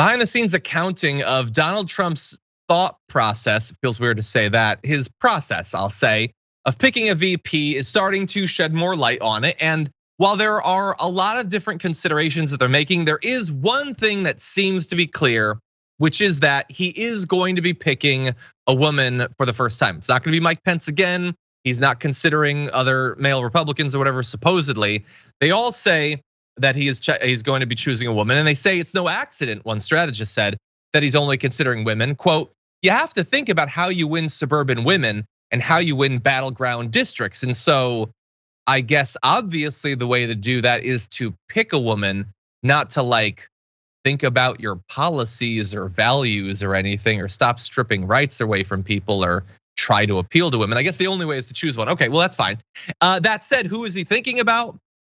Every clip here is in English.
Behind the scenes accounting of Donald Trump's thought process, it feels weird to say that, his process, I'll say, of picking a VP is starting to shed more light on it. And while there are a lot of different considerations that they're making, there is one thing that seems to be clear, which is that he is going to be picking a woman for the first time. It's not gonna be Mike Pence again. He's not considering other male Republicans or whatever, supposedly. They all say that he's going to be choosing a woman. And they say it's no accident, one strategist said, that he's only considering women. Quote, you have to think about how you win suburban women and how you win battleground districts. And so I guess obviously the way to do that is to pick a woman, not to like think about your policies or values or anything, or stop stripping rights away from people or try to appeal to women. I guess the only way is to choose one. Okay, well, that's fine. That said, who is he thinking about?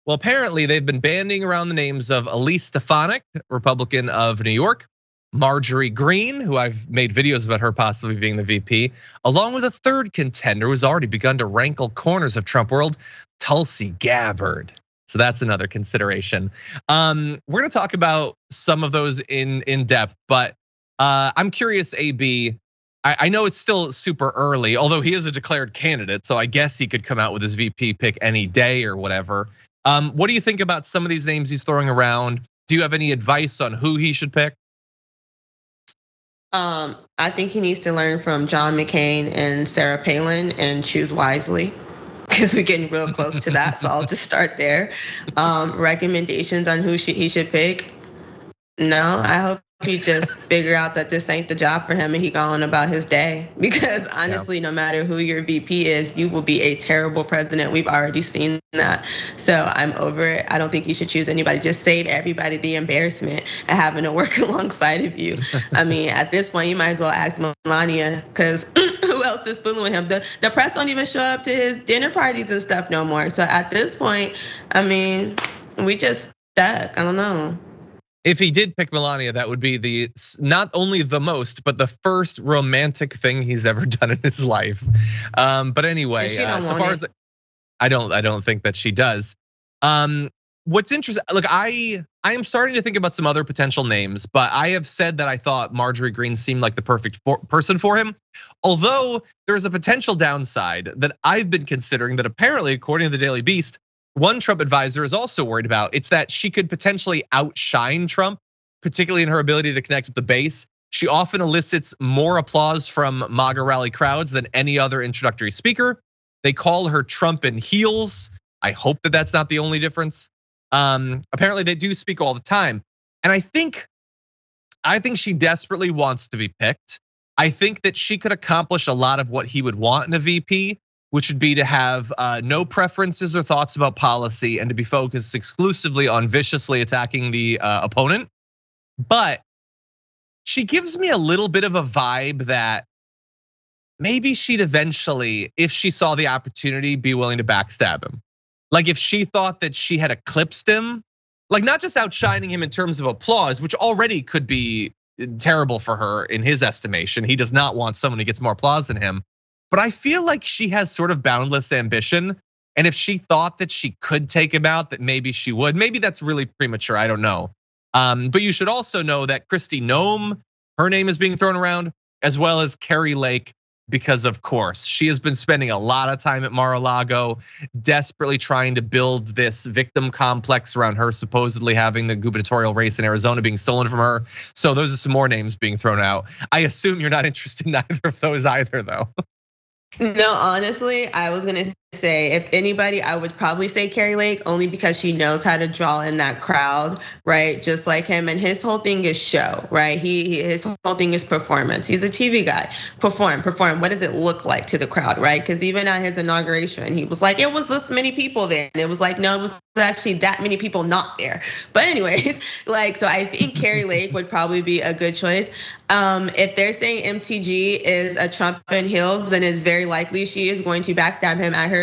Well, apparently they've been banding around the names of Elise Stefanik, Republican of New York, Marjorie Greene, who I've made videos about her possibly being the VP, along with a third contender who's already begun to rankle corners of Trump world, Tulsi Gabbard. So that's another consideration. We're gonna talk about some of those in depth, but I'm curious, AB, I know it's still super early, although he is a declared candidate, so I guess he could come out with his VP pick any day or whatever. What do you think about some of these names he's throwing around? Do you have any advice on who he should pick? I think he needs to learn from John McCain and Sarah Palin and choose wisely, because we're getting real close to that. So I'll just start there. Recommendations on who he should pick? No, I hope he just figure out that this ain't the job for him and he go on about his day. Because honestly, no matter who your VP is, you will be a terrible president. We've already seen that. So I'm over it. I don't think you should choose anybody. Just save everybody the embarrassment of having to work alongside of you. I mean, at this point, you might as well ask Melania, because who else is fooling with him? The press don't even show up to his dinner parties and stuff no more. So at this point, I mean, we just stuck. I don't know. If he did pick Melania, that would be the not only the most, but the first romantic thing he's ever done in his life. But anyway, so far as I don't think that she does. What's interesting, look, I am starting to think about some other potential names, but I have said that I thought Marjorie Greene seemed like the perfect person for him. Although there's a potential downside that I've been considering that apparently, according to the Daily Beast, one Trump advisor is also worried about. It's that she could potentially outshine Trump, particularly in her ability to connect with the base. She often elicits more applause from MAGA rally crowds than any other introductory speaker. They call her Trump in heels. I hope that that's not the only difference. Apparently they do speak all the time. And I think she desperately wants to be picked. I think that she could accomplish a lot of what he would want in a VP, which would be to have no preferences or thoughts about policy and to be focused exclusively on viciously attacking the opponent. But she gives me a little bit of a vibe that maybe she'd eventually, if she saw the opportunity, be willing to backstab him. Like if she thought that she had eclipsed him, like not just outshining him in terms of applause, which already could be terrible for her in his estimation. He does not want someone who gets more applause than him. But I feel like she has sort of boundless ambition. And if she thought that she could take him out, that maybe she would. Maybe that's really premature, I don't know. But you should also know that Kristi Noem, her name is being thrown around, as well as Carrie Lake, because of course, she has been spending a lot of time at Mar-a-Lago, desperately trying to build this victim complex around her supposedly having the gubernatorial race in Arizona being stolen from her. So those are some more names being thrown out. I assume you're not interested in either of those either, though. No, honestly, I was gonna say, if anybody, I would probably say Carrie Lake, only because she knows how to draw in that crowd, right? Just like him, and his whole thing is show, right? His whole thing is performance. He's a TV guy. Perform. What does it look like to the crowd, right? Because even at his inauguration, he was like, it was this many people there, and it was like, no, it was actually that many people not there. But anyways, like, so I think Carrie Lake would probably be a good choice. If they're saying MTG is a Trump in heels, then it's very likely she is going to backstab him at her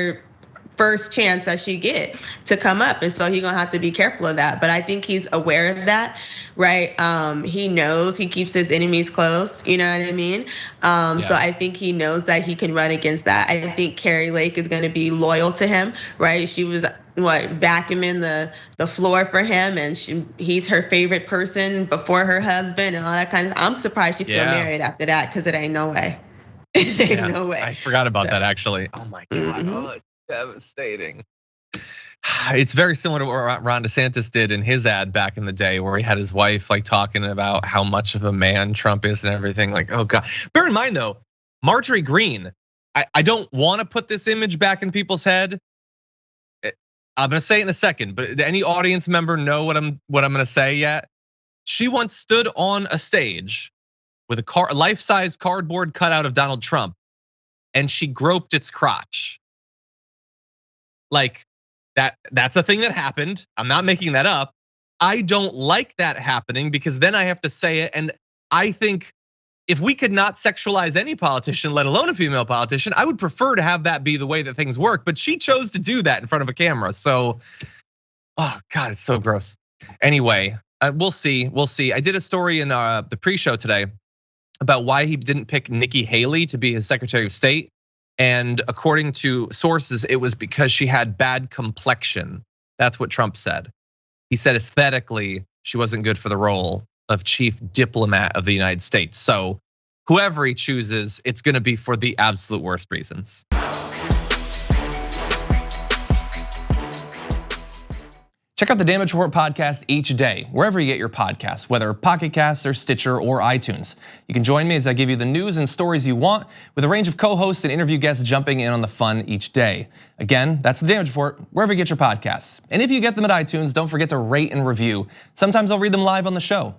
first chance that she get to come up. And so he's gonna have to be careful of that. But I think he's aware of that, right? He knows he keeps his enemies close, you know what I mean? So I think he knows that he can run against that. I think Carrie Lake is gonna be loyal to him, right? She was vacuuming the floor for him, and he's her favorite person before her husband and all that kind of. I'm surprised she's still married after that, because it ain't no way. It ain't no way. I forgot about that actually. Oh my God, oh, it's devastating. It's very similar to what Ron DeSantis did in his ad back in the day, where he had his wife like talking about how much of a man Trump is and everything. Like, oh God. Bear in mind though, Marjorie Greene, I don't want to put this image back in people's head. I'm gonna say it in a second, but any audience member know what I'm gonna say yet? She once stood on a stage with a life-size cardboard cutout of Donald Trump, and she groped its crotch. Like, that's a thing that happened. I'm not making that up. I don't like that happening, because then I have to say it. And I think if we could not sexualize any politician, let alone a female politician, I would prefer to have that be the way that things work. But she chose to do that in front of a camera. So, oh God, it's so gross. Anyway, we'll see. I did a story in the pre-show today about why he didn't pick Nikki Haley to be his Secretary of State. And according to sources, it was because she had bad complexion. That's what Trump said. He said aesthetically, she wasn't good for the role of chief diplomat of the United States. So whoever he chooses, it's gonna be for the absolute worst reasons. Check out the Damage Report podcast each day, wherever you get your podcasts, whether Pocket Casts or Stitcher or iTunes. You can join me as I give you the news and stories you want, with a range of co-hosts and interview guests jumping in on the fun each day. Again, that's the Damage Report, wherever you get your podcasts. And if you get them at iTunes, don't forget to rate and review. Sometimes I'll read them live on the show.